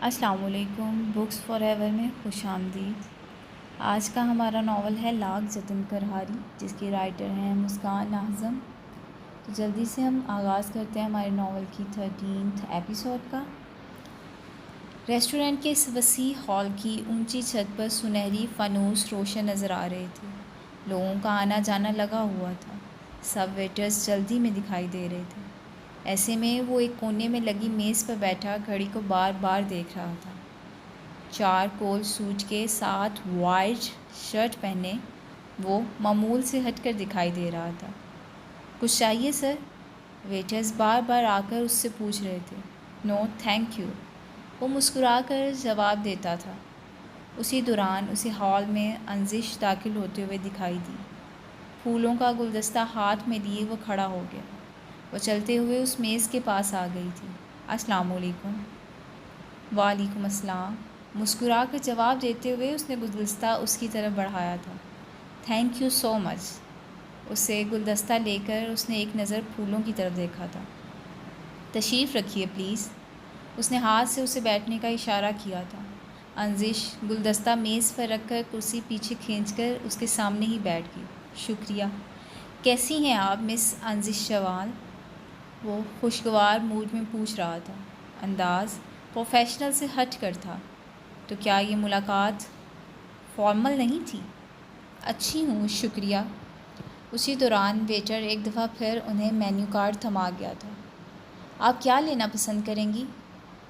السلام علیکم، books for ever میں خوش آمدید۔ آج کا ہمارا ناول ہے لاکھ جتن کرہاری، جس کی رائٹر ہیں مسکان اعظم۔ تو جلدی سے ہم آغاز کرتے ہیں ہمارے ناول کی 13th ایپیسوڈ کا۔ ریسٹورنٹ کے اس وسیع ہال کی اونچی چھت پر سنہری فانوس روشن نظر آ رہے تھے۔ لوگوں کا آنا جانا لگا ہوا تھا، سب ویٹرز جلدی میں دکھائی دے رہے تھے۔ ایسے میں وہ ایک کونے میں لگی میز پر بیٹھا گھڑی کو بار بار دیکھ رہا تھا۔ چار کول سوٹ کے ساتھ وائٹ شرٹ پہنے وہ معمول سے ہٹ کر دکھائی دے رہا تھا۔ کچھ چاہیے سر؟ ویٹرز بار بار آ کر اس سے پوچھ رہے تھے۔ نو تھینک یو، وہ مسکرا کر جواب دیتا تھا۔ اسی دوران اسے ہال میں انزش داخل ہوتے ہوئے دکھائی دی۔ پھولوں کا گلدستہ ہاتھ میں لیے وہ کھڑا ہو گیا۔ وہ چلتے ہوئے اس میز کے پاس آ گئی تھی۔ السلام علیکم۔ وعلیکم السلام، مسکرا کر جواب دیتے ہوئے اس نے گلدستہ اس کی طرف بڑھایا تھا۔ تھینک یو سو مچ۔ اسے گلدستہ لے کر اس نے ایک نظر پھولوں کی طرف دیکھا تھا۔ تشریف رکھیے پلیز، اس نے ہاتھ سے اسے بیٹھنے کا اشارہ کیا تھا۔ انزش گلدستہ میز پر رکھ کر کرسی پیچھے کھینچ کر اس کے سامنے ہی بیٹھ گئی۔ شکریہ۔ کیسی ہیں آپ مس انزش چوال؟ وہ خوشگوار موڈ میں پوچھ رہا تھا۔ انداز پروفیشنل سے ہٹ کر تھا۔ تو کیا یہ ملاقات فارمل نہیں تھی؟ اچھی ہوں شکریہ۔ اسی دوران ویٹر ایک دفعہ پھر انہیں مینیو کارڈ تھما گیا تھا۔ آپ کیا لینا پسند کریں گی؟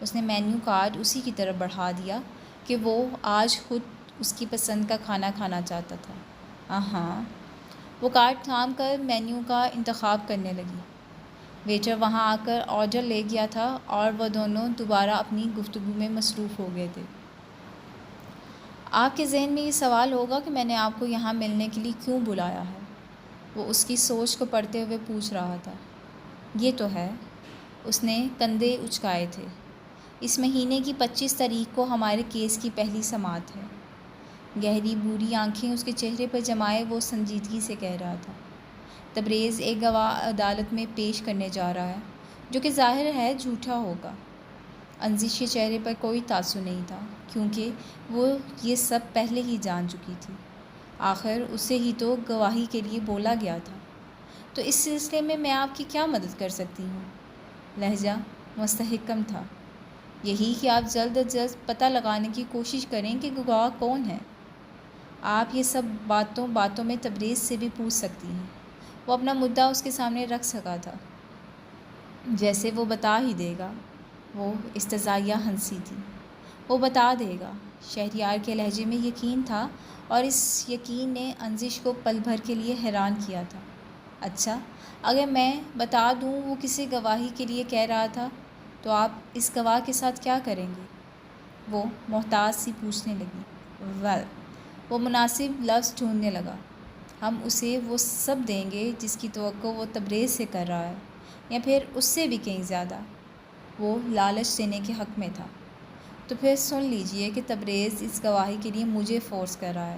اس نے مینیو کارڈ اسی کی طرف بڑھا دیا کہ وہ آج خود اس کی پسند کا کھانا کھانا چاہتا تھا۔ ہاں، وہ کارڈ تھام کر مینیو کا انتخاب کرنے لگی۔ ویٹر وہاں آ کر آرڈر لے گیا تھا اور وہ دونوں دوبارہ اپنی گفتگو میں مصروف ہو گئے تھے۔ آپ کے ذہن میں یہ سوال ہوگا کہ میں نے آپ کو یہاں ملنے کے لیے کیوں بلایا ہے؟ وہ اس کی سوچ کو پڑھتے ہوئے پوچھ رہا تھا۔ یہ تو ہے، اس نے کندھے اچکائے تھے۔ اس مہینے کی 25 تاریخ کو ہمارے کیس کی پہلی سماعت ہے۔ گہری بھوری آنکھیں اس کے چہرے پر جمائے وہ سنجیدگی سے کہہ رہا تھا۔ تبریز ایک گواہ عدالت میں پیش کرنے جا رہا ہے، جو کہ ظاہر ہے جھوٹا ہوگا۔ انزش کے چہرے پر کوئی تاثر نہیں تھا، کیونکہ وہ یہ سب پہلے ہی جان چکی تھی۔ آخر اسے ہی تو گواہی کے لیے بولا گیا تھا۔ تو اس سلسلے میں آپ کی کیا مدد کر سکتی ہوں؟ لہجہ مستحکم تھا۔ یہی کہ آپ جلد از جلد پتہ لگانے کی کوشش کریں کہ گواہ کون ہے۔ آپ یہ سب باتوں میں تبریز سے بھی پوچھ سکتی ہیں۔ وہ اپنا مدعا اس کے سامنے رکھ سکا تھا۔ جیسے وہ بتا ہی دے گا۔ وہ استزائیہ ہنسی تھی۔ وہ بتا دے گا۔ شہریار کے لہجے میں یقین تھا، اور اس یقین نے انزش کو پل بھر کے لیے حیران کیا تھا۔ اچھا، اگر میں بتا دوں وہ کسی گواہی کے لیے کہہ رہا تھا، تو آپ اس گواہ کے ساتھ کیا کریں گے؟ وہ محتاط سی پوچھنے لگی۔ ویل، وہ مناسب لفظ ڈھونڈنے لگا۔ ہم اسے وہ سب دیں گے جس کی توقع وہ تبریز سے کر رہا ہے، یا پھر اس سے بھی کہیں زیادہ۔ وہ لالچ دینے کے حق میں تھا۔ تو پھر سن لیجئے کہ تبریز اس گواہی کے لیے مجھے فورس کر رہا ہے،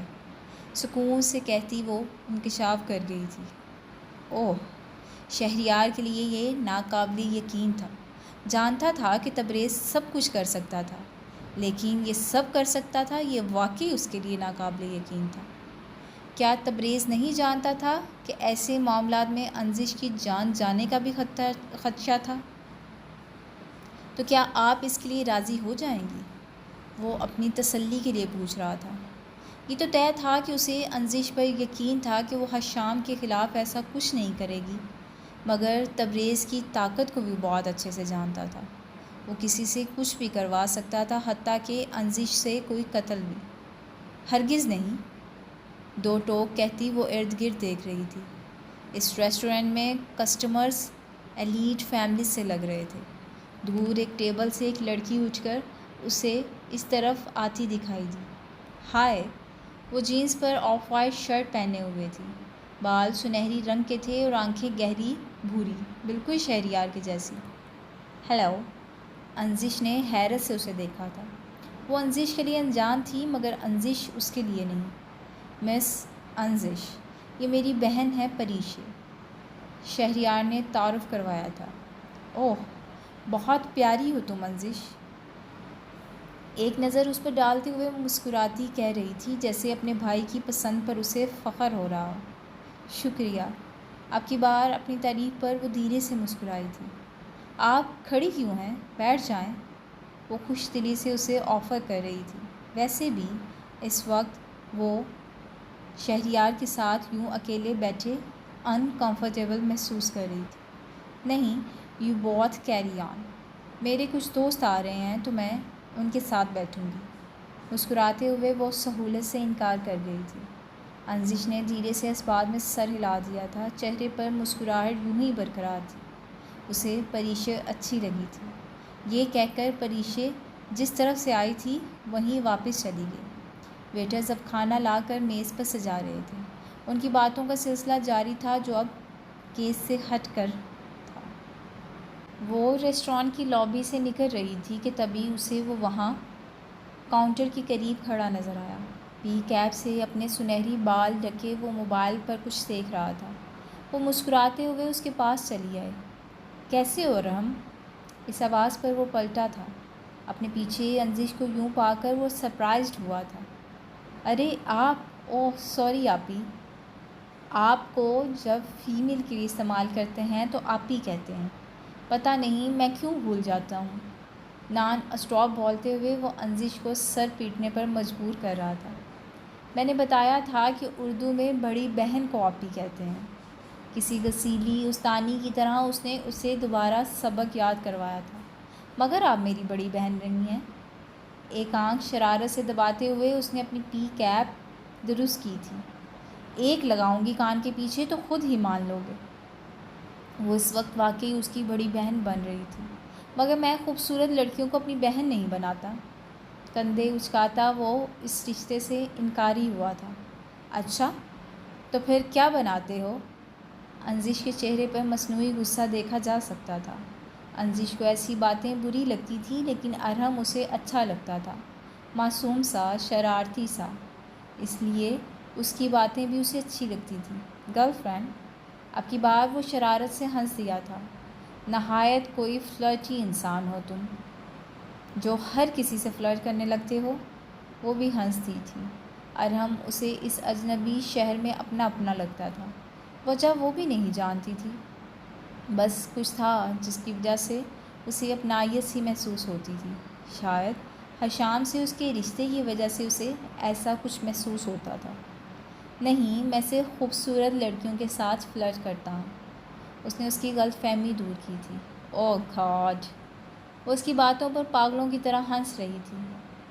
سکون سے کہتی وہ انکشاف کر گئی تھی۔ اوہ! شہریار کے لیے یہ ناقابل یقین تھا۔ جانتا تھا کہ تبریز سب کچھ کر سکتا تھا، لیکن یہ سب کر سکتا تھا، یہ واقعی اس کے لیے ناقابل یقین تھا۔ کیا تبریز نہیں جانتا تھا کہ ایسے معاملات میں انزش کی جان جانے کا بھی خدشہ تھا؟ تو کیا آپ اس کے لیے راضی ہو جائیں گی؟ وہ اپنی تسلی کے لیے پوچھ رہا تھا۔ یہ تو طے تھا کہ اسے انزش پر یقین تھا کہ وہ حشام کے خلاف ایسا کچھ نہیں کرے گی، مگر تبریز کی طاقت کو بھی بہت اچھے سے جانتا تھا۔ وہ کسی سے کچھ بھی کروا سکتا تھا، حتیٰ کہ انزش سے کوئی قتل بھی۔ ہرگز نہیں، دو ٹوک کہتی وہ ارد گرد دیکھ رہی تھی۔ اس ریسٹورنٹ میں کسٹمرز ایلیٹ فیملی سے لگ رہے تھے۔ دور ایک ٹیبل سے ایک لڑکی اٹھ کر اسے اس طرف آتی دکھائی دی۔ ہائے! وہ جینس پر آف وائٹ شرٹ پہنے ہوئے تھی۔ بال سنہری رنگ کے تھے اور آنکھیں گہری بھوری، بالکل شہریار کے جیسی۔ ہیلو! انزش نے حیرت سے اسے دیکھا تھا۔ وہ انزش کے لیے انجان تھی، مگر انزش اس کے لیے نہیں۔ مس انزش، یہ میری بہن ہے پریشے، شہریار نے تعارف کروایا تھا۔ اوہ! بہت پیاری ہو تم انزش۔ ایک نظر اس پر ڈالتے ہوئے وہ مسکراتی کہہ رہی تھی جیسے اپنے بھائی کی پسند پر اسے فخر ہو رہا ہو۔ شکریہ۔ اب کی بار اپنی تعریف پر وہ دھیرے سے مسکرائی تھی۔ آپ کھڑی کیوں ہیں؟ بیٹھ جائیں۔ وہ خوش دلی سے اسے آفر کر رہی تھی۔ ویسے بھی اس وقت وہ شہریار کے ساتھ یوں اکیلے بیٹھے کمفرٹیبل محسوس کر رہی تھی۔ نہیں، یو بوتھ کیری آن۔ میرے کچھ دوست آ رہے ہیں تو میں ان کے ساتھ بیٹھوں گی۔ مسکراتے ہوئے وہ سہولت سے انکار کر گئی تھی۔ انزش نے دھیرے سے اس بات میں سر ہلا دیا تھا۔ چہرے پر مسکراہٹ یوں ہی برقرار تھی۔ اسے پریشا اچھی لگی تھی۔ یہ کہہ کر پریشا جس طرف سے آئی تھی وہیں واپس چلی گئی۔ ویٹرز اب کھانا لا کر میز پر سجا رہے تھے۔ ان کی باتوں کا سلسلہ جاری تھا جو اب کیس سے ہٹ کر تھا۔ وہ ریسٹورانٹ کی لابی سے نکل رہی تھی کہ تبھی اسے وہ وہاں کاؤنٹر کے قریب کھڑا نظر آیا۔ پی کیپ سے اپنے سنہری بال ڈھکے وہ موبائل پر کچھ دیکھ رہا تھا۔ وہ مسکراتے ہوئے اس کے پاس چلی آئی۔ کیسے ہو رحم؟ اس آواز پر وہ پلٹا تھا۔ اپنے پیچھے انزش کو یوں پا کر وہ سرپرائزڈ ہوا تھا۔ ارے آپ، اوہ سوری آپی۔ آپ کو جب فیمیل کے لیے استعمال کرتے ہیں تو آپی کہتے ہیں۔ پتہ نہیں میں کیوں بھول جاتا ہوں۔ نان اسٹاپ بولتے ہوئے وہ انزش کو سر پیٹنے پر مجبور کر رہا تھا۔ میں نے بتایا تھا کہ اردو میں بڑی بہن کو آپی کہتے ہیں۔ کسی غسیلی استانی کی طرح اس نے اسے دوبارہ سبق یاد کروایا تھا۔ مگر آپ میری بڑی بہن نہیں ہیں۔ ایک آنکھ شرارت سے دباتے ہوئے اس نے اپنی پی کیپ درست کی تھی۔ ایک لگاؤں گی کان کے پیچھے تو خود ہی مان لو گے۔ وہ اس وقت واقعی اس کی بڑی بہن بن رہی تھی، مگر میں خوبصورت لڑکیوں کو اپنی بہن نہیں بناتا۔ کندھے اچکاتا وہ اس رشتے سے انکاری ہوا تھا۔ اچھا، تو پھر کیا بناتے ہو؟ انزش کے چہرے پر مصنوعی غصہ دیکھا جا سکتا تھا۔ انزش کو ایسی باتیں بری لگتی تھیں لیکن ارحم اسے اچھا لگتا تھا، معصوم سا، شرارتی سا، اس لیے اس کی باتیں بھی اسے اچھی لگتی تھیں۔ Girl friend? اب کی بار وہ شرارت سے ہنس دیا تھا۔ نہایت کوئی فلرٹی انسان ہو تم، جو ہر کسی سے فلرٹ کرنے لگتے ہو۔ وہ بھی ہنستی تھی۔ ارحم اسے اس اجنبی شہر میں اپنا اپنا لگتا تھا۔ وجہ وہ بھی نہیں جانتی تھی، بس کچھ تھا جس کی وجہ سے اسے اپنائیت سی محسوس ہوتی تھی۔ شاید حشام سے اس کے رشتے کی وجہ سے اسے ایسا کچھ محسوس ہوتا تھا۔ نہیں، میں سے خوبصورت لڑکیوں کے ساتھ فلرٹ کرتا ہوں۔ اس نے اس کی غلط فہمی دور کی تھی۔ اوہ گاڈ! وہ اس کی باتوں پر پاگلوں کی طرح ہنس رہی تھی۔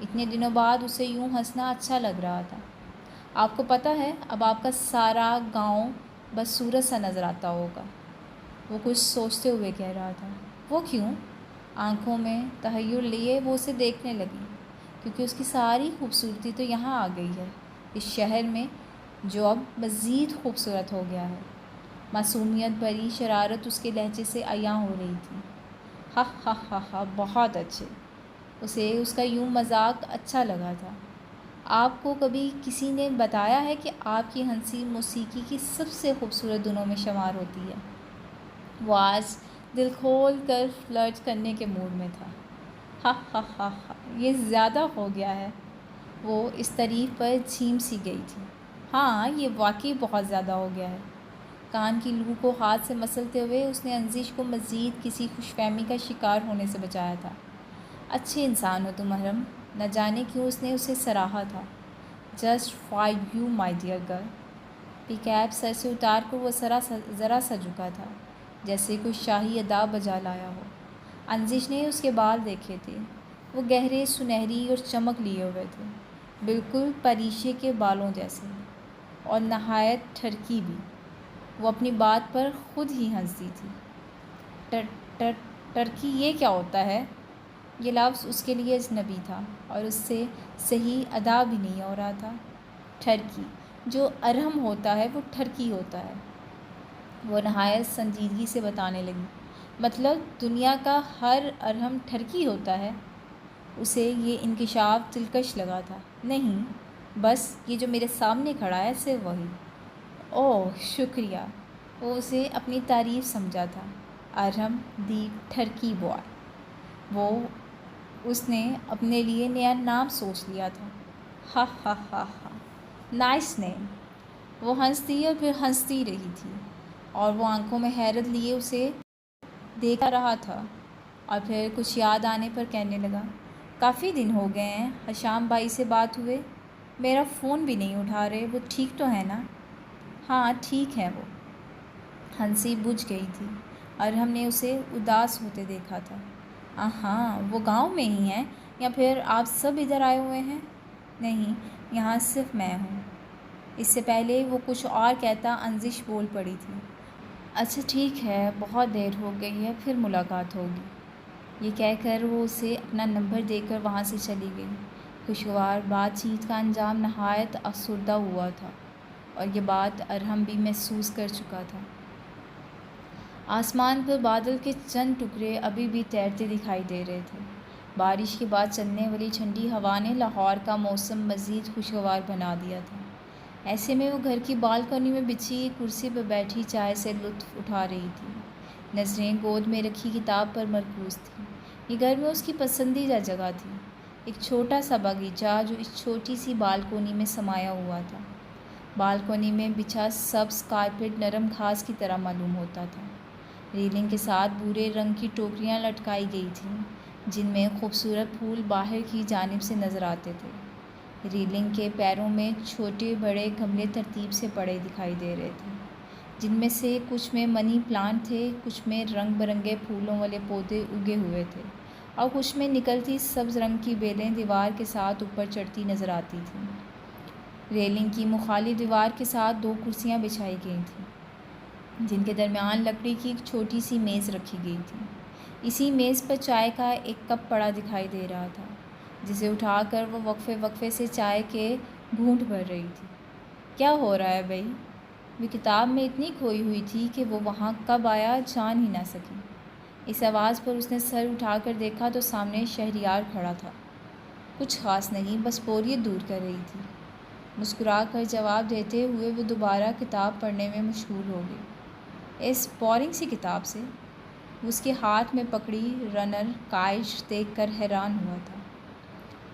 اتنے دنوں بعد اسے یوں ہنسنا اچھا لگ رہا تھا۔ آپ کو پتہ ہے اب آپ کا سارا گاؤں بدصورت سا نظر آتا ہوگا۔ وہ کچھ سوچتے ہوئے کہہ رہا تھا۔ وہ کیوں؟ آنکھوں میں تحیر لیے وہ اسے دیکھنے لگی۔ کیونکہ اس کی ساری خوبصورتی تو یہاں آ گئی ہے، اس شہر میں جو اب مزید خوبصورت ہو گیا ہے۔ معصومیت بھری شرارت اس کے لہجے سے عیاں ہو رہی تھی۔ ہا ہا ہا ہا، بہت اچھے۔ اسے اس کا یوں مذاق اچھا لگا تھا۔ آپ کو کبھی کسی نے بتایا ہے کہ آپ کی ہنسی موسیقی کی سب سے خوبصورت دنوں میں شمار ہوتی ہے؟ وہ آج دل کھول کر فلرٹ کرنے کے موڈ میں تھا۔ ہا ہا ہا ہا، یہ زیادہ ہو گیا ہے۔ وہ اس تعریف پر جھیم سی گئی تھی۔ ہاں، یہ واقعی بہت زیادہ ہو گیا ہے۔ کان کی لو کو ہاتھ سے مسلتے ہوئے اس نے انزش کو مزید کسی خوش فہمی کا شکار ہونے سے بچایا تھا۔ اچھے انسان ہو تم ارحم۔ نہ جانے کیوں اس نے اسے سراہا تھا۔ Just for you my dear girl. پی کیپ سر سے اتار کر وہ ذرا سا جھکا تھا، جیسے کوئی شاہی ادا بجا لایا ہو۔ انزش نے اس کے بال دیکھے تھے۔ وہ گہرے، سنہری اور چمک لیے ہوئے تھے، بالکل پریشے کے بالوں جیسے، اور نہایت ٹھرکی بھی۔ وہ اپنی بات پر خود ہی ہنستی تھی۔ ٹرکی یہ کیا ہوتا ہے؟ یہ لفظ اس کے لیے اجنبی تھا اور اس سے صحیح ادا بھی نہیں ہو رہا تھا۔ ٹھرکی، جو ارحم ہوتا ہے وہ ٹھرکی ہوتا ہے۔ وہ نہایت سنجیدگی سے بتانے لگی۔ مطلب دنیا کا ہر ارحم ٹھرکی ہوتا ہے؟ اسے یہ انکشاف دلکش لگا تھا۔ نہیں، بس یہ جو میرے سامنے کھڑا ہے صرف وہی۔ اوہ شکریہ۔ وہ اسے اپنی تعریف سمجھا تھا۔ ارحم دی ٹھرکی بوائے۔ وہ اس نے اپنے لیے نیا نام سوچ لیا تھا۔ ہا ہا ہا ہا، نائس نیم۔ وہ ہنستی اور پھر ہنستی رہی تھی، اور وہ آنکھوں میں حیرت لیے اسے دیکھا رہا تھا، اور پھر کچھ یاد آنے پر کہنے لگا، کافی دن ہو گئے ہیں حشام بھائی سے بات ہوئے، میرا فون بھی نہیں اٹھا رہے، وہ ٹھیک تو ہے نا؟ ہاں ٹھیک ہے وہ۔ ہنسی بجھ گئی تھی اور ہم نے اسے اداس ہوتے دیکھا تھا۔ ہاں، وہ گاؤں میں ہی ہیں یا پھر آپ سب ادھر آئے ہوئے ہیں؟ نہیں، یہاں صرف میں ہوں۔ اس سے پہلے وہ کچھ اور کہتا انزش بول پڑی تھی، اچھا ٹھیک ہے، بہت دیر ہو گئی ہے، پھر ملاقات ہوگی۔ یہ کہہ کر وہ اسے اپنا نمبر دے کر وہاں سے چلی گئی۔ خوشگوار بات چیت کا انجام نہایت افسردہ ہوا تھا، اور یہ بات ارحم بھی محسوس کر چکا تھا۔ آسمان پر بادل کے چند ٹکڑے ابھی بھی تیرتے دکھائی دے رہے تھے۔ بارش کے بعد چلنے والی ٹھنڈی ہوا نے لاہور کا موسم مزید خوشگوار بنا دیا تھا۔ ایسے میں وہ گھر کی بالکنی میں بچھی ایک کرسی پر بیٹھی چائے سے لطف اٹھا رہی تھی۔ نظریں گود میں رکھی کتاب پر مرکوز تھیں۔ یہ گھر میں اس کی پسندیدہ جگہ تھی، ایک چھوٹا سا باغیچہ جو اس چھوٹی سی بالکنی میں سمایا ہوا تھا۔ بالکنی میں بچھا سبز کارپیٹ نرم گھاس کی طرح معلوم ہوتا تھا۔ ریلنگ کے ساتھ بھورے رنگ کی ٹوکریاں لٹکائی گئی تھیں، جن میں خوبصورت پھول باہر کی جانب سے نظر آتے تھے۔ ریلنگ کے پیروں میں چھوٹے بڑے گملے ترتیب سے پڑے دکھائی دے رہے تھے، جن میں سے کچھ میں منی پلانٹ تھے، کچھ میں رنگ برنگے پھولوں والے پودے اگے ہوئے تھے، اور کچھ میں نکلتی سبز رنگ کی بیلیں دیوار کے ساتھ اوپر چڑھتی نظر آتی تھیں۔ ریلنگ کی مخالف دیوار کے ساتھ 2 کرسیاں بچھائی گئی تھیں، جن کے درمیان لکڑی کی ایک چھوٹی سی میز رکھی گئی تھی۔ اسی میز پر چائے کا ایک کپ پڑا دکھائی دے رہا تھا، جسے اٹھا کر وہ وقفے وقفے سے چائے کے گھونٹ بھر رہی تھی۔ کیا ہو رہا ہے بھائی؟ وہ کتاب میں اتنی کھوئی ہوئی تھی کہ وہ وہاں کب آیا جان ہی نہ سکی۔ اس آواز پر اس نے سر اٹھا کر دیکھا تو سامنے شہریار کھڑا تھا۔ کچھ خاص نہیں، بس بوریت دور کر رہی تھی۔ مسکرا کر جواب دیتے ہوئے وہ دوبارہ کتاب پڑھنے میں مشغول ہو گئی۔ اس بورنگ سی کتاب سے؟ وہ اس کے ہاتھ میں پکڑی رنر کائچ دیکھ کر حیران ہوا تھا۔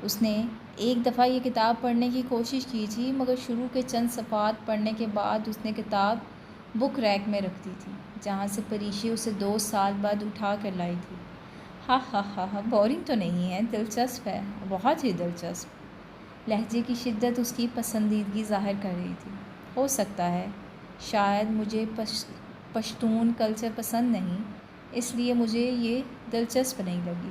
اس نے ایک دفعہ یہ کتاب پڑھنے کی کوشش کی تھی، مگر شروع کے چند صفحات پڑھنے کے بعد اس نے کتاب بک ریک میں رکھ دی تھی، جہاں سے پریشی اسے 2 سال بعد اٹھا کر لائی تھی۔ ہا ہا ہا ہا، بورنگ تو نہیں ہے، دلچسپ ہے، بہت ہی دلچسپ۔ لہجے کی شدت اس کی پسندیدگی ظاہر کر رہی تھی۔ ہو سکتا ہے، شاید مجھے پشتون کلچر پسند نہیں، اس لیے مجھے یہ دلچسپ نہیں لگی۔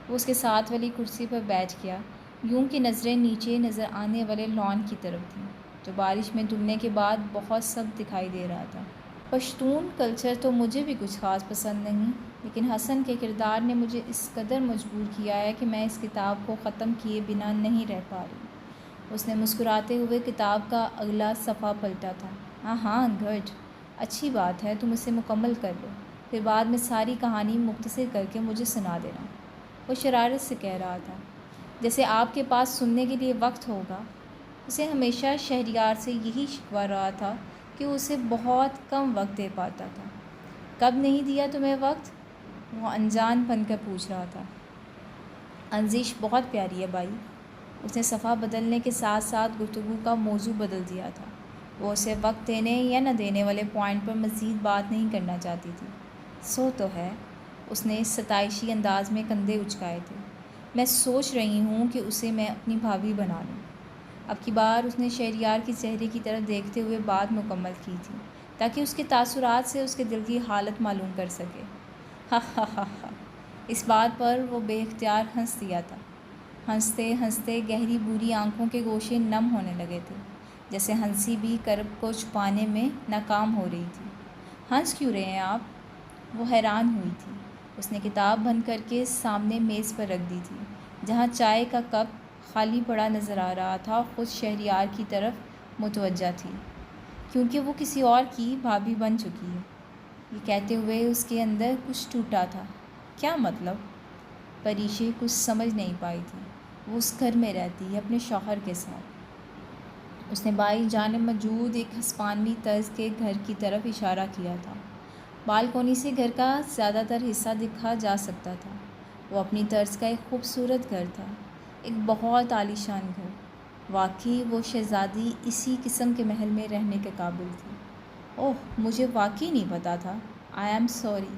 وہ اس کے ساتھ والی کرسی پر بیٹھ گیا، یوں کہ نظریں نیچے نظر آنے والے لان کی طرف تھیں، جو بارش میں دھلنے کے بعد بہت سخت دکھائی دے رہا تھا۔ پشتون کلچر تو مجھے بھی کچھ خاص پسند نہیں، لیکن حسن کے کردار نے مجھے اس قدر مجبور کیا ہے کہ میں اس کتاب کو ختم کیے بنا نہیں رہ پا رہی۔ اس نے مسکراتے ہوئے کتاب کا اگلا صفحہ پلٹا تھا۔ ہاں گڈ، اچھی بات ہے، تم اسے مکمل کر لو، پھر بعد میں ساری کہانی مختصر کر کے مجھے سنا دینا۔ وہ شرارت سے کہہ رہا تھا، جیسے آپ کے پاس سننے کے لیے وقت ہوگا۔ اسے ہمیشہ شہریار سے یہی شکوہ رہا تھا کہ وہ اسے بہت کم وقت دے پاتا تھا۔ کب نہیں دیا تمہیں وقت؟ وہ انجان بن کر پوچھ رہا تھا۔ انزش بہت پیاری ہے بھائی۔ اس نے صفحہ بدلنے کے ساتھ ساتھ گفتگو کا موضوع بدل دیا تھا۔ وہ اسے وقت دینے یا نہ دینے والے پوائنٹ پر مزید بات نہیں کرنا چاہتی تھی۔ سو تو ہے، اس نے ستائشی انداز میں کندھے اچکائے تھے۔ میں سوچ رہی ہوں کہ اسے میں اپنی بھابھی بنا لوں۔ اب کی بار اس نے شہریار کے چہرے کی طرف دیکھتے ہوئے بات مکمل کی تھی، تاکہ اس کے تاثرات سے اس کے دل کی حالت معلوم کر سکے۔ ہا ہا ہا ہا، اس بات پر وہ بے اختیار ہنس دیا تھا۔ ہنستے ہنستے گہری بوری آنکھوں کے گوشے نم ہونے لگے تھے، جیسے ہنسی بھی کرب کو چھپانے میں ناکام ہو رہی تھی۔ ہنس کیوں رہے ہیں آپ؟ وہ حیران ہوئی تھی۔ اس نے کتاب بند کر کے سامنے میز پر رکھ دی تھی، جہاں چائے کا کپ خالی پڑا نظر آ رہا تھا، خود شہریار کی طرف متوجہ تھی، کیونکہ وہ کسی اور کی بھابھی بن چکی ہے۔ یہ کہتے ہوئے اس کے اندر کچھ ٹوٹا تھا۔ کیا مطلب؟ پریشی کچھ سمجھ نہیں پائی تھی۔ وہ اس گھر میں رہتی ہے اپنے شوہر کے ساتھ۔ اس نے بائیں جانب موجود ایک ہسپانوی طرز کے گھر کی طرف اشارہ کیا تھا۔ بالکونی سے گھر کا زیادہ تر حصہ دیکھا جا سکتا تھا۔ وہ اپنی طرز کا ایک خوبصورت گھر تھا، ایک بہت عالیشان گھر۔ واقعی وہ شہزادی اسی قسم کے محل میں رہنے کے قابل تھی۔ اوہ، مجھے واقعی نہیں پتہ تھا۔ I am sorry.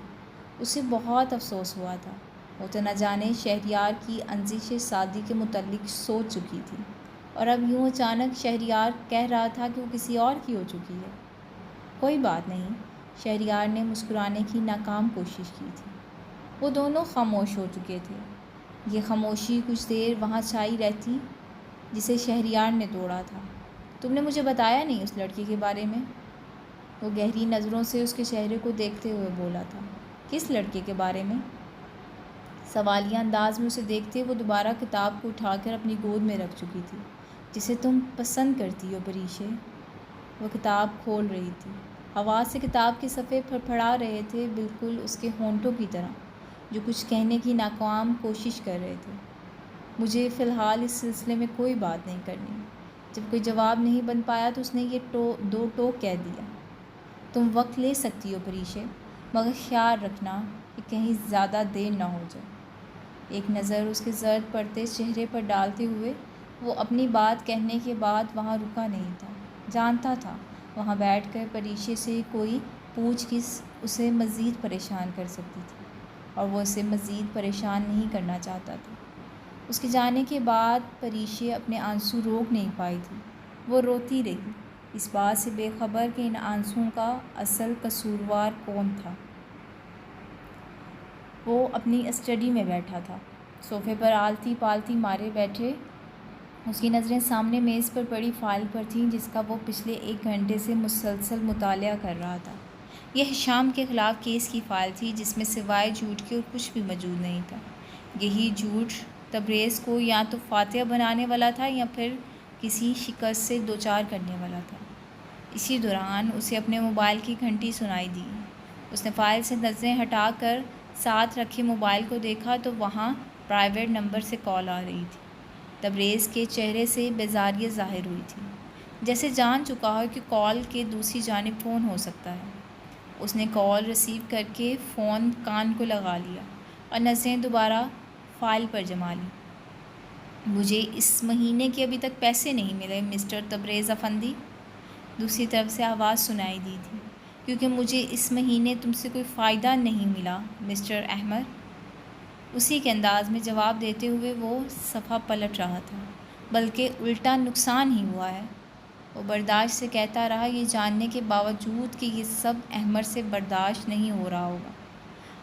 اسے بہت افسوس ہوا تھا۔ وہ تو نہ جانے شہریار کی انزش شادی کے متعلق سوچ چکی تھی، اور اب یوں اچانک شہریار کہہ رہا تھا کہ وہ کسی اور کی ہو چکی ہے۔ کوئی بات نہیں، شہریار نے مسکرانے کی ناکام کوشش کی تھی۔ وہ دونوں خاموش ہو چکے تھے۔ یہ خاموشی کچھ دیر وہاں چھائی رہتی جسے شہریار نے توڑا تھا۔ تم نے مجھے بتایا نہیں اس لڑکے کے بارے میں؟ وہ گہری نظروں سے اس کے چہرے کو دیکھتے ہوئے بولا تھا۔ کس لڑکے کے بارے میں؟ سوالیہ انداز میں اسے دیکھتے وہ دوبارہ کتاب کو اٹھا کر اپنی گود میں رکھ چکی تھی۔ جسے تم پسند کرتی ہو پریشے۔ وہ کتاب کھول رہی تھی۔ ہوا سے کتاب کے صفحے پھڑپھڑا رہے تھے، بالکل اس کے ہونٹوں کی طرح، جو کچھ کہنے کی ناکام کوشش کر رہے تھے۔ مجھے فی الحال اس سلسلے میں کوئی بات نہیں کرنی۔ جب کوئی جواب نہیں بن پایا تو اس نے یہ دو ٹوک کہہ دیا۔ تم وقت لے سکتی ہو پریشے، مگر خیال رکھنا کہ کہیں زیادہ دیر نہ ہو جائے۔ ایک نظر اس کے زرد پڑتے چہرے پر ڈالتے ہوئے وہ اپنی بات کہنے کے بعد وہاں رکا نہیں تھا۔ جانتا تھا وہاں بیٹھ کر پریشے سے کوئی پوچھ گچھ اسے مزید پریشان کر سکتی تھی، اور وہ اسے مزید پریشان نہیں کرنا چاہتا تھا۔ اس کے جانے کے بعد پریشے اپنے آنسو روک نہیں پائی تھی۔ وہ روتی رہی، اس بات سے بے خبر کہ ان آنسوؤں کا اصل قصوروار کون تھا۔ وہ اپنی اسٹڈی میں بیٹھا تھا، صوفے پر آلتی پالتی مارے بیٹھے۔ اس کی نظریں سامنے میز پر پڑی فائل پر تھیں، جس کا وہ پچھلے 1 گھنٹے سے مسلسل مطالعہ کر رہا تھا۔ یہ ہشام کے خلاف کیس کی فائل تھی، جس میں سوائے جھوٹ کے اور کچھ بھی موجود نہیں تھا۔ یہی جھوٹ تبریز کو یا تو فاتح بنانے والا تھا یا پھر کسی شکست سے دوچار کرنے والا تھا۔ اسی دوران اسے اپنے موبائل کی گھنٹی سنائی دی۔ اس نے فائل سے نظریں ہٹا کر ساتھ رکھے موبائل کو دیکھا تو وہاں پرائیویٹ نمبر سے کال آ رہی تھی۔ تبریز کے چہرے سے بیزاریت ظاہر ہوئی تھی، جیسے جان چکا ہو کہ کال کے دوسری جانب فون ہو سکتا ہے۔ اس نے کال ریسیو کر کے فون کان کو لگا لیا اور نظریں دوبارہ فائل پر جما لیں۔ مجھے اس مہینے کے ابھی تک پیسے نہیں ملے مسٹر تبریز افندی، دوسری طرف سے آواز سنائی دی تھی۔ کیونکہ مجھے اس مہینے تم سے کوئی فائدہ نہیں ملا مسٹر احمد، اسی کے انداز میں جواب دیتے ہوئے وہ صفحہ پلٹ رہا تھا، بلکہ الٹا نقصان ہی ہوا ہے۔ وہ برداشت سے کہتا رہا، یہ جاننے کے باوجود کہ یہ سب احمد سے برداشت نہیں ہو رہا ہوگا۔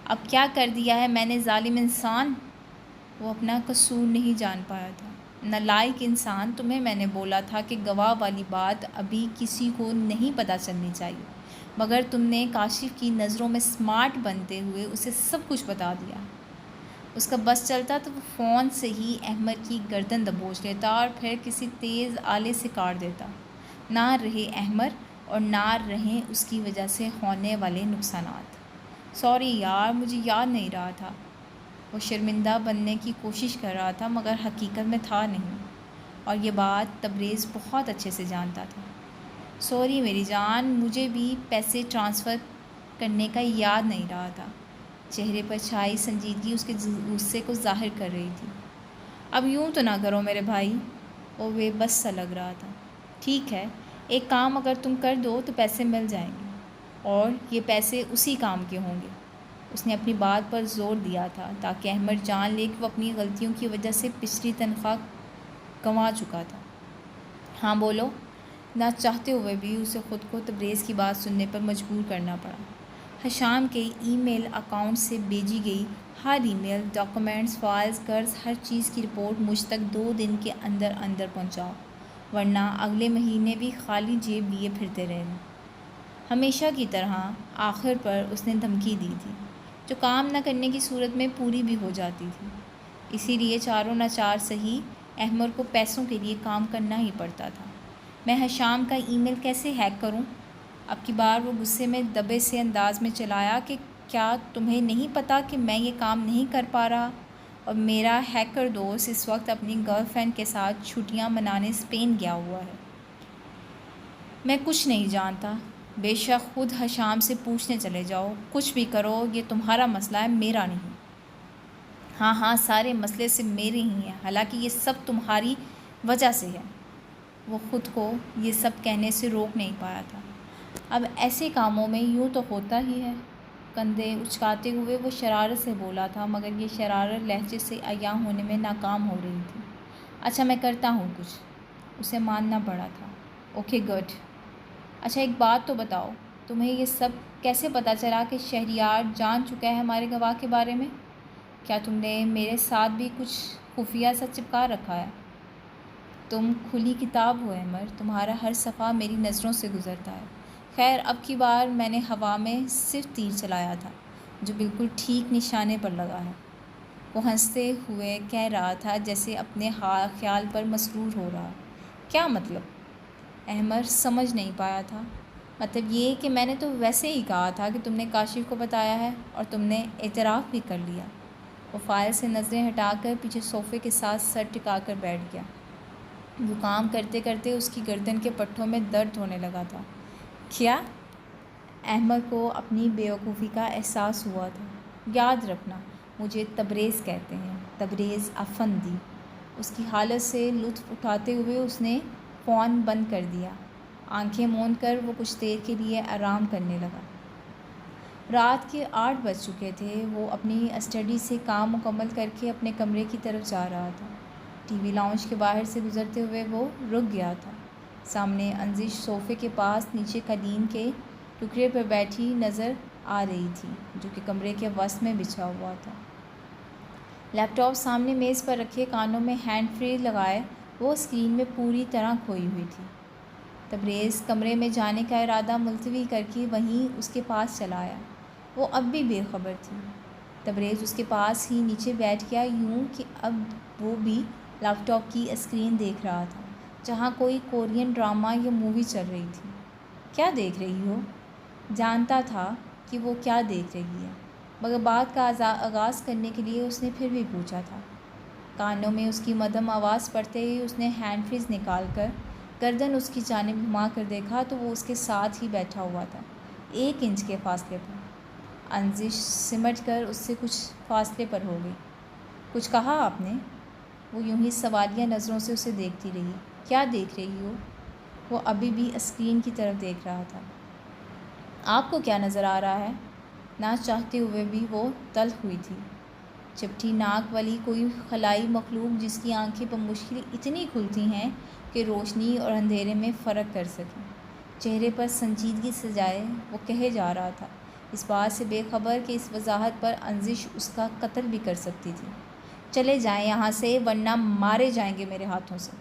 اب کیا کر دیا ہے میں نے ظالم انسان؟ وہ اپنا قصور نہیں جان پایا تھا۔ نالائق انسان، تمہیں میں نے بولا تھا کہ گواہ والی بات ابھی کسی کو نہیں پتہ چلنی چاہیے، مگر تم نے کاشف کی نظروں میں سمارٹ بنتے ہوئے اسے سب کچھ بتا دیا۔ اس کا بس چلتا تو وہ فون سے ہی احمد کی گردن دبوچ لیتا اور پھر کسی تیز آلے سے کاٹ دیتا۔ نہ رہے احمد اور نہ رہیں اس کی وجہ سے ہونے والے نقصانات۔ سوری یار، مجھے یاد نہیں رہا تھا۔ وہ شرمندہ بننے کی کوشش کر رہا تھا، مگر حقیقت میں تھا نہیں، اور یہ بات تبریز بہت اچھے سے جانتا تھا۔ سوری میری جان، مجھے بھی پیسے ٹرانسفر کرنے کا یاد نہیں رہا تھا۔ چہرے پر چھائی سنجیدگی اس کے غصے کو ظاہر کر رہی تھی۔ اب یوں تو نہ کرو میرے بھائی، وہ بے بس سا لگ رہا تھا۔ ٹھیک ہے، ایک کام اگر تم کر دو تو پیسے مل جائیں گے، اور یہ پیسے اسی کام کے ہوں گے۔ اس نے اپنی بات پر زور دیا تھا تاکہ احمد جان لے کہ وہ اپنی غلطیوں کی وجہ سے پچھلی تنخواہ گنوا چکا تھا۔ ہاں بولو۔ نہ چاہتے ہوئے بھی اسے خود کو تبریز کی بات سننے پر مجبور کرنا پڑا۔ ہشام کے ای میل اکاؤنٹ سے بھیجی گئی ہر ای میل، ڈاکومنٹس، فائلز، قرض، ہر چیز کی رپورٹ مجھ تک 2 دن کے اندر اندر پہنچاؤ، ورنہ اگلے مہینے بھی خالی جیب لیے پھرتے رہنا۔ ہمیشہ کی طرح آخر پر اس نے دھمکی دی تھی، جو کام نہ کرنے کی صورت میں پوری بھی ہو جاتی تھی۔ اسی لیے چاروں ناچار صحیح احمد کو پیسوں کے لیے کام کرنا ہی پڑتا تھا۔ میں ہشام کا ای میل کیسے ہیک کروں؟ اب کی بار وہ غصے میں دبے سے انداز میں چلایا کہ کیا تمہیں نہیں پتہ کہ میں یہ کام نہیں کر پا رہا، اور میرا ہیکر دوست اس وقت اپنی گرل فرینڈ کے ساتھ چھٹیاں منانے اسپین گیا ہوا ہے۔ میں کچھ نہیں جانتا، بے شک خود ہشام سے پوچھنے چلے جاؤ، کچھ بھی کرو، یہ تمہارا مسئلہ ہے، میرا نہیں۔ ہاں ہاں، سارے مسئلے سے میرے ہی ہیں، حالانکہ یہ سب تمہاری وجہ سے ہے۔ وہ خود کو یہ سب کہنے سے روک نہیں پایا تھا۔ اب ایسے کاموں میں یوں تو ہوتا ہی ہے۔ کندھے اچکاتے ہوئے وہ شرارت سے بولا تھا، مگر یہ شرارت لہجے سے عیاں ہونے میں ناکام ہو رہی تھی۔ اچھا میں کرتا ہوں کچھ، اسے ماننا پڑا تھا۔ Okay good. اچھا ایک بات تو بتاؤ، تمہیں یہ سب کیسے پتہ چلا کہ شہریار جان چکا ہے ہمارے گواہ کے بارے میں؟ کیا تم نے میرے ساتھ بھی کچھ خفیہ سا چپکا رکھا ہے؟ تم کھلی کتاب ہو احمر، تمہارا ہر صفحہ میری نظروں سے گزرتا ہے۔ خیر اب کی بار میں نے ہوا میں صرف تیر چلایا تھا، جو بالکل ٹھیک نشانے پر لگا ہے۔ وہ ہنستے ہوئے کہہ رہا تھا جیسے اپنے خیال پر مسرور ہو رہا۔ کیا مطلب؟ احمر سمجھ نہیں پایا تھا۔ مطلب یہ کہ میں نے تو ویسے ہی کہا تھا کہ تم نے کاشف کو بتایا ہے، اور تم نے اعتراف بھی کر لیا۔ وہ فائل سے نظریں ہٹا کر پیچھے صوفے کے ساتھ سر ٹکا کر بیٹھ گیا۔ وہ کام کرتے کرتے اس کی گردن کے پٹھوں میں درد ہونے لگا تھا۔ کیا؟ احمد کو اپنی بیوقوفی کا احساس ہوا تھا۔ یاد رکھنا مجھے تبریز کہتے ہیں، تبریز افندی۔ اس کی حالت سے لطف اٹھاتے ہوئے اس نے فون بند کر دیا۔ آنکھیں موند کر وہ کچھ دیر کے لیے آرام کرنے لگا۔ رات کے 8 بج چکے تھے۔ وہ اپنی اسٹڈی سے کام مکمل کر کے اپنے کمرے کی طرف جا رہا تھا۔ ٹی وی لاؤنج کے باہر سے گزرتے ہوئے وہ رک گیا تھا۔ سامنے انزش صوفے کے پاس نیچے قالین کے ٹکڑے پر بیٹھی نظر آ رہی تھی، جو کہ کمرے کے وسط میں بچھا ہوا تھا۔ لیپ ٹاپ سامنے میز پر رکھے، کانوں میں ہینڈ فری لگائے وہ اسکرین میں پوری طرح کھوئی ہوئی تھی۔ تبریز کمرے میں جانے کا ارادہ ملتوی کر کے وہیں اس کے پاس چلا آیا۔ وہ اب بھی بے خبر تھی۔ تبریز اس کے پاس ہی نیچے بیٹھ گیا، یوں کہ اب وہ بھی لیپ ٹاپ کی اسکرین دیکھ رہا تھا، جہاں کوئی کورین ڈرامہ یا مووی چل رہی تھی۔ کیا دیکھ رہی ہو؟ جانتا تھا کہ وہ کیا دیکھ رہی ہے، مگر بات کا آغاز کرنے کے لیے اس نے پھر بھی پوچھا تھا۔ کانوں میں اس کی مدھم آواز پڑتے ہی اس نے ہینڈ فریز نکال کر گردن اس کی جانب گھما کر دیکھا تو وہ اس کے ساتھ ہی بیٹھا ہوا تھا، 1 انچ کے فاصلے پر۔ انزش سمٹ کر اس سے کچھ فاصلے پر ہو گئی۔ کچھ کہا آپ نے؟ وہ یوں ہی سوالیہ نظروں سے اسے دیکھتی رہی۔ کیا دیکھ رہی ہو؟ وہ ابھی بھی اسکرین کی طرف دیکھ رہا تھا۔ آپ کو کیا نظر آ رہا ہے؟ نہ چاہتے ہوئے بھی وہ تلخ ہوئی تھی۔ چپٹی ناک والی کوئی خلائی مخلوق جس کی آنکھیں بمشکل اتنی کھلتی ہیں کہ روشنی اور اندھیرے میں فرق کر سکیں۔ چہرے پر سنجیدگی سجائے وہ کہے جا رہا تھا، اس بات سے بے خبر کہ اس وضاحت پر انزش اس کا قتل بھی کر سکتی تھی۔ چلے جائیں یہاں سے ورنہ مارے جائیں گے میرے ہاتھوں سے۔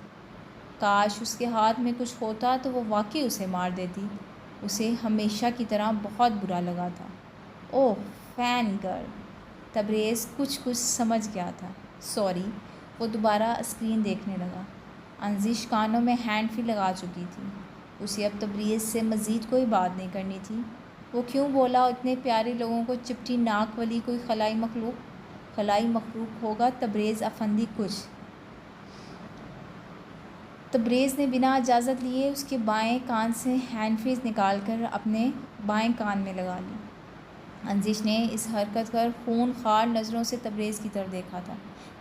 کاش اس کے ہاتھ میں کچھ ہوتا تو وہ واقعی اسے مار دیتی۔ اسے ہمیشہ کی طرح بہت برا لگا تھا۔ اوہ فین گرل! تبریز کچھ سمجھ گیا تھا۔ سوری۔ وہ دوبارہ اسکرین دیکھنے لگا۔ انزش کانوں میں ہینڈ فری لگا چکی تھی۔ اسے اب تبریز سے مزید کوئی بات نہیں کرنی تھی۔ وہ کیوں بولا اتنے پیارے لوگوں کو چپٹی ناک والی کوئی خلائی مخلوق؟ خلائی مخلوق ہوگا تبریز افندی کچھ۔ تبریز نے بنا اجازت لیے اس کے بائیں کان سے ہینڈ فریز نکال کر اپنے بائیں کان میں لگا لی۔ انزش نے اس حرکت پر خون خوار نظروں سے تبریز کی طرف دیکھا تھا۔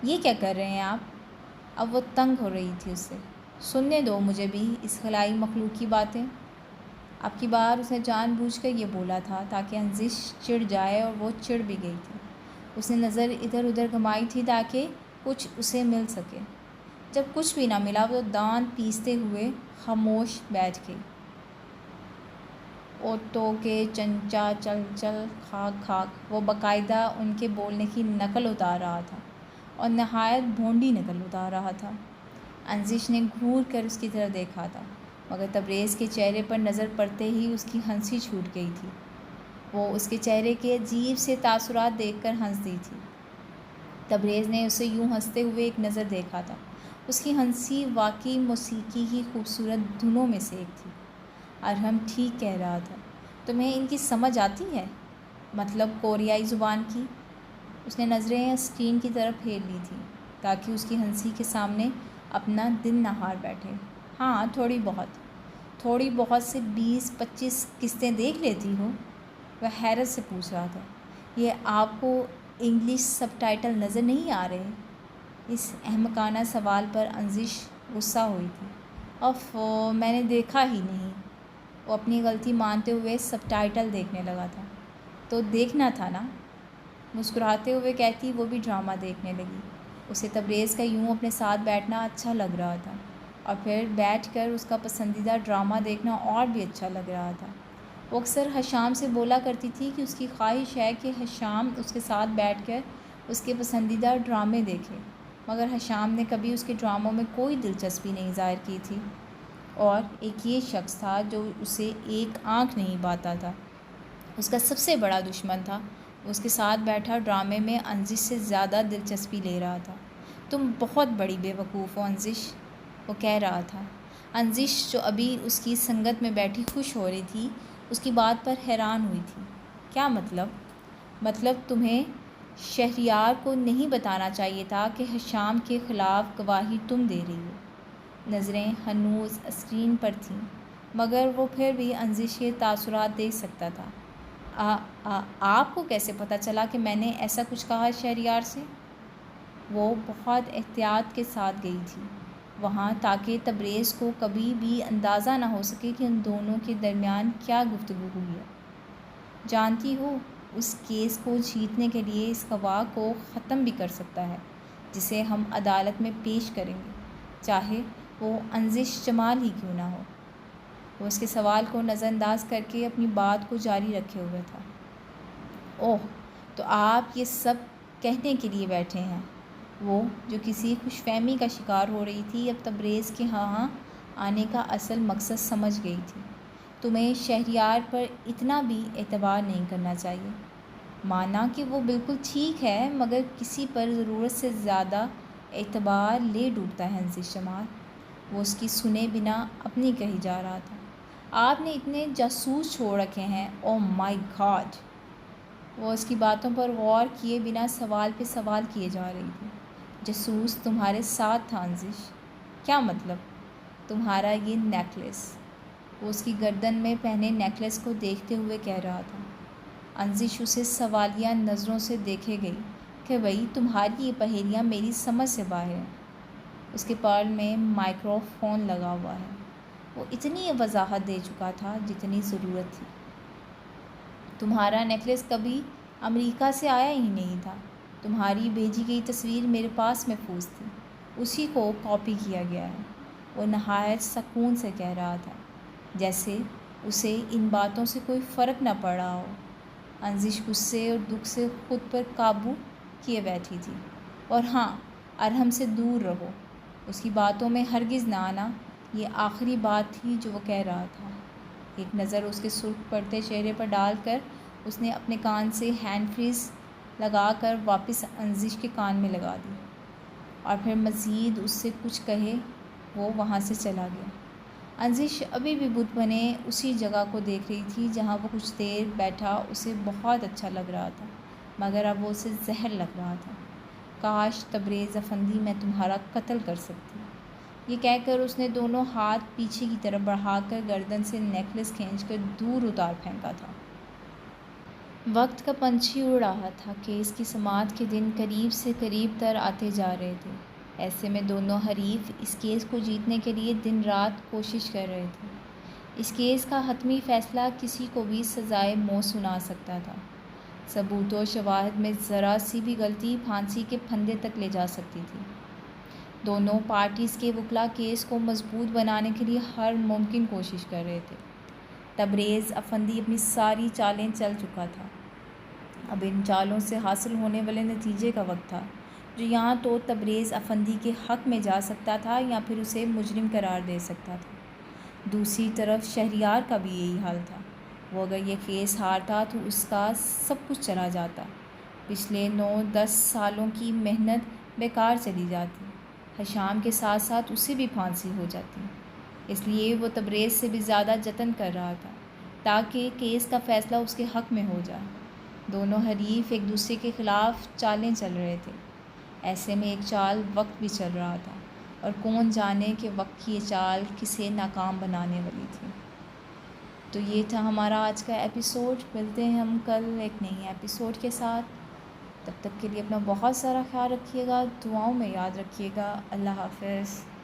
یہ کیا کر رہے ہیں آپ؟ اب وہ تنگ ہو رہی تھی اس سے۔ سننے دو مجھے بھی اس خلائی مخلوق کی باتیں۔ اب کی بار اس نے جان بوجھ کر یہ بولا تھا تاکہ انزش چڑ جائے، اور وہ چڑ بھی گئی تھی۔ اس نے نظر ادھر ادھر گھمائی تھی تاکہ کچھ اسے مل سکے۔ جب کچھ بھی نہ ملا تو دانت پیستے ہوئے خاموش بیٹھ گئی۔ اوٹو کے چنچا چل چل کھاک کھاک، وہ باقاعدہ ان کے بولنے کی نقل اتار رہا تھا، اور نہایت بھونڈی نقل اتار رہا تھا۔ انزش نے گھور کر اس کی طرف دیکھا تھا، مگر تبریز کے چہرے پر نظر پڑتے ہی اس کی ہنسی چھوٹ گئی تھی۔ وہ اس کے چہرے کے عجیب سے تاثرات دیکھ کر ہنس دی تھی۔ تبریز نے اسے یوں ہنستے ہوئے ایک نظر دیکھا تھا۔ اس کی ہنسی واقعی موسیقی کی خوبصورت دھنوں میں سے ایک تھی۔ ارحم ٹھیک کہہ رہا تھا۔ تمہیں ان کی سمجھ آتی ہے؟ مطلب کوریائی زبان کی؟ اس نے نظریں اسکرین کی طرف پھیر لی تھیں تاکہ اس کی ہنسی کے سامنے اپنا دن نہ ہار بیٹھے۔ ہاں تھوڑی بہت۔ تھوڑی بہت سے 20-25 قسطیں دیکھ لیتی ہو؟ وہ حیرت سے پوچھ رہا تھا۔ یہ آپ کو انگلش سب ٹائٹل نظر نہیں آ رہے؟ اس احمقانہ سوال پر انزش غصہ ہوئی تھی۔ میں نے دیکھا ہی نہیں۔ وہ اپنی غلطی مانتے ہوئے سب ٹائٹل دیکھنے لگا تھا۔ تو دیکھنا تھا نا، مسکراتے ہوئے کہتی وہ بھی ڈرامہ دیکھنے لگی۔ اسے تبریز کا یوں اپنے ساتھ بیٹھنا اچھا لگ رہا تھا، اور پھر بیٹھ کر اس کا پسندیدہ ڈرامہ دیکھنا اور بھی اچھا لگ رہا تھا۔ وہ اکثر حشام سے بولا کرتی تھی کہ اس کی خواہش ہے کہ حشام اس کے ساتھ بیٹھ کر اس کے پسندیدہ ڈرامے دیکھے، مگر حشام نے کبھی اس کے ڈراموں میں کوئی دلچسپی نہیں ظاہر کی تھی۔ اور ایک یہ شخص تھا جو اسے ایک آنکھ نہیں باتا تھا، اس کا سب سے بڑا دشمن تھا۔ اس کے ساتھ بیٹھا ڈرامے میں انزش سے زیادہ دلچسپی لے رہا تھا۔ تم بہت بڑی بے وقوف ہو انزش، وہ کہہ رہا تھا۔ انزش جو ابھی اس کی سنگت میں بیٹھی خوش ہو رہی تھی، اس کی بات پر حیران ہوئی تھی۔ کیا مطلب؟ مطلب تمہیں شہریار کو نہیں بتانا چاہیے تھا کہ حشام کے خلاف گواہی تم دے رہی ہو۔ نظریں ہنوز اسکرین پر تھیں، مگر وہ پھر بھی انزش کے تاثرات دیکھ سکتا تھا۔ آپ کو کیسے پتہ چلا کہ میں نے ایسا کچھ کہا شہریار سے؟ وہ بہت احتیاط کے ساتھ گئی تھی وہاں، تاکہ تبریز کو کبھی بھی اندازہ نہ ہو سکے کہ ان دونوں کے درمیان کیا گفتگو ہوئی ہے۔ جانتی ہو، اس کیس کو جیتنے کے لیے اس گواہ کو ختم بھی کر سکتا ہے جسے ہم عدالت میں پیش کریں گے، چاہے وہ انزش جمال ہی کیوں نہ ہو۔ وہ اس کے سوال کو نظر انداز کر کے اپنی بات کو جاری رکھے ہوئے تھا۔ اوہ، تو آپ یہ سب کہنے کے لیے بیٹھے ہیں؟ وہ جو کسی خوش فہمی کا شکار ہو رہی تھی، اب تبریز کے ہاں آنے کا اصل مقصد سمجھ گئی تھی۔ تمہیں شہریار پر اتنا بھی اعتبار نہیں کرنا چاہیے۔ مانا کہ وہ بالکل ٹھیک ہے، مگر کسی پر ضرورت سے زیادہ اعتبار لے ڈوبتا ہے انزش جمال۔ وہ اس کی سنے بنا اپنی کہی جا رہا تھا۔ آپ نے اتنے جاسوس چھوڑ رکھے ہیں، او مائی گاڈ! وہ اس کی باتوں پر غور کیے بنا سوال پہ سوال کیے جا رہی تھی۔ جاسوس تمہارے ساتھ تھا انزش؟ کیا مطلب؟ تمہارا یہ نیکلس، وہ اس کی گردن میں پہنے نیکلس کو دیکھتے ہوئے کہہ رہا تھا۔ انزش اسے سوالیہ نظروں سے دیکھے گئی کہ بھئی تمہاری یہ پہیلیاں میری سمجھ سے باہر ہیں۔ اس کے پرل میں مائکرو فون لگا ہوا ہے۔ وہ اتنی وضاحت دے چکا تھا جتنی ضرورت تھی۔ تمہارا نیکلس کبھی امریکہ سے آیا ہی نہیں تھا۔ تمہاری بھیجی گئی تصویر میرے پاس محفوظ تھی، اسی کو کاپی کیا گیا ہے، وہ نہایت سکون سے کہہ رہا تھا، جیسے اسے ان باتوں سے کوئی فرق نہ پڑ رہا ہو۔ انزش غصے اور دکھ سے خود پر قابو کیے بیٹھی تھی۔ اور ہاں، ارحم سے دور رہو، اس کی باتوں میں ہرگز نہ آنا، یہ آخری بات تھی جو وہ کہہ رہا تھا۔ ایک نظر اس کے سرخ پڑتے چہرے پر ڈال کر اس نے اپنے کان سے ہینڈ فریز لگا کر واپس انزش کے کان میں لگا دی، اور پھر مزید اس سے کچھ کہے وہ وہاں سے چلا گیا۔ انزش ابھی بھی بت بنے اسی جگہ کو دیکھ رہی تھی جہاں وہ کچھ دیر بیٹھا اسے بہت اچھا لگ رہا تھا، مگر اب وہ اسے زہر لگ رہا تھا۔ کاش تبریز افندی، میں تمہارا قتل کر سکتی۔ یہ کہہ کر اس نے دونوں ہاتھ پیچھے کی طرف بڑھا کر گردن سے نیکلس کھینچ کر دور اتار پھینکا تھا۔ وقت کا پنچھی اڑ رہا تھا، کیس کی سماعت کے دن قریب سے قریب تر آتے جا رہے تھے۔ ایسے میں دونوں حریف اس کیس کو جیتنے کے لیے دن رات کوشش کر رہے تھے۔ اس کیس کا حتمی فیصلہ کسی کو بھی سزائے موت سنا سکتا تھا۔ ثبوت و شواہد میں ذرا سی بھی غلطی پھانسی کے پھندے تک لے جا سکتی تھی۔ دونوں پارٹیز کے وکلاء کیس کو مضبوط بنانے کے لیے ہر ممکن کوشش کر رہے تھے۔ تبریز افندی اپنی ساری چالیں چل چکا تھا۔ اب ان چالوں سے حاصل ہونے والے نتیجے کا وقت تھا، جو یہاں تو تبریز افندی کے حق میں جا سکتا تھا یا پھر اسے مجرم قرار دے سکتا تھا۔ دوسری طرف شہریار کا بھی یہی حال تھا۔ وہ اگر یہ کیس ہارتا تو اس کا سب کچھ چلا جاتا، پچھلے 9-10 سالوں کی محنت بیکار چلی جاتی، حشام کے ساتھ ساتھ اسے بھی پھانسی ہو جاتی۔ اس لیے وہ تبریز سے بھی زیادہ جتن کر رہا تھا تاکہ کیس کا فیصلہ اس کے حق میں ہو جائے۔ دونوں حریف ایک دوسرے کے خلاف چالیں چل رہے تھے۔ ایسے میں ایک چال وقت بھی چل رہا تھا، اور کون جانے کہ وقت کی یہ چال کسے ناکام بنانے والی تھی۔ تو یہ تھا ہمارا آج کا ایپیسوڈ۔ ملتے ہیں ہم کل ایک نئی ایپیسوڈ کے ساتھ۔ تب تک کے لیے اپنا بہت سارا خیال رکھیے گا، دعاؤں میں یاد رکھیے گا۔ اللہ حافظ۔